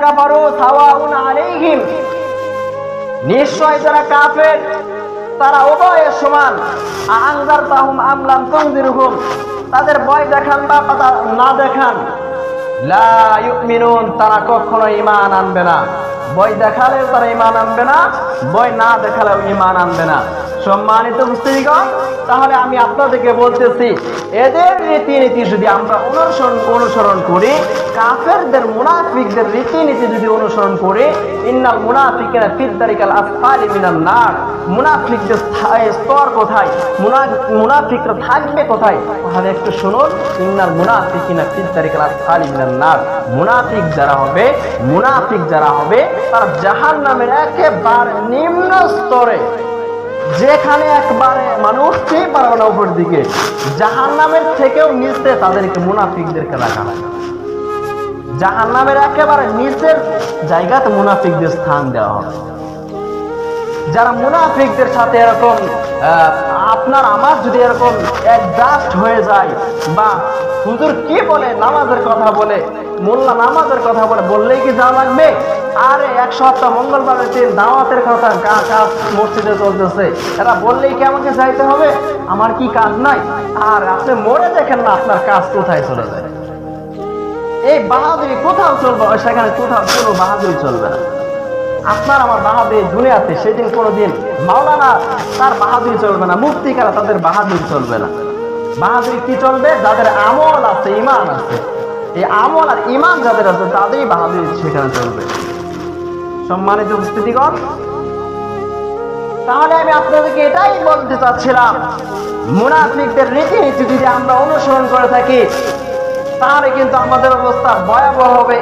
কাফারু সাওয়াউন আলাইহিম, নিশ্চয় যারা কাফের তারা উভয়ে সমান। আনজারতাহুম আম লাম তুনজিরহুম, তাদের ভয় দেখান বা না দেখান, লা ইউমিনুন, তারা কখনো ঈমান আনবে না। ভয় দেখালে তারা ঈমান আনবে না, ভয় না দেখালেও ঈমান আনবে না। সম্মানিত মুসলিমগণ, তাহলে আমি আপনাদেরকে বলতেছি, এদের রীতিনীতি যদি আমরা অনুসরণ করি, কাফেরদের মুনাফিকদের রীতিনীতি যদি অনুসরণ করি, ইন্নাল মুনাফিকিনা ফিদ দারিকাল আসফালি মিনান নার, মুনাফিকদের স্তর কোথায়, মুনাফিকরা থাকবে কোথায়? তাহলে একটু শুনুন, ইন্নাল মুনাফিকিনা ফিদ দারিকাল আসফালি মিনান নার, মুনাফিক যারা হবে তারা জাহান্নামের একেবারে নিম্ন স্তরে, যেখানে একবারে মানুষকেই পারবে না উপর দিকে, জাহান্নামের থেকেও নিচে তাদেরকে মুনাফিকদেরকে রাখা হয়। জাহান্নামের একেবারে নিচের জায়গাতে মুনাফিকদের স্থান দেওয়া হবে। যারা মুনাফিকদের সাথে এরকম আপনার আমার যদি এরকম অ্যাডজাস্ট হয়ে যায়, বা হুজুর কি বলে নামাজের কথা বলে, মোল্লা নামাজের কথা বললেই কি যাওয়া লাগবে? আরে এক সপ্তাহ মঙ্গলবারের দিন দাওয়াতের কথা কাজ মসজিদে চলতেছে, এরা বললেই কি আমাকে যাইতে হবে? আমার কি কাজ নাই? আর আপনি মরে দেখেন না আপনার কাজ কোথায় চলে যায়। এই বাহাদুরি কোথাও চলবে, সেখানে কোথাও কোনো বাহাদুরি চলবে না। আপনার আমার বাহাদুরি দুনিয়াতে, সেদিন কোনোদিন মাওলানা তার বাহাদুরি চলবে না, মুফতিকারা তাদের বাহাদুরি চলবে না। বাহাদুরি কি চলবে? যাদের আমল আছে, ঈমান আছে, এই আমল আর ঈমান যাদের আছে তাদেরই বাহাদুরি সেখানে চলবে। সম্মানিত উপস্থিতিগণ, তাহলে আমি আপনাদেরকে এটাই বলতে চাচ্ছিলাম, মুনাফিকদের রীতিনীতি যদি আমরা অনুসরণ করে থাকি, তাহলে কিন্তু আমাদের অবস্থা ভয়াবহ হবে।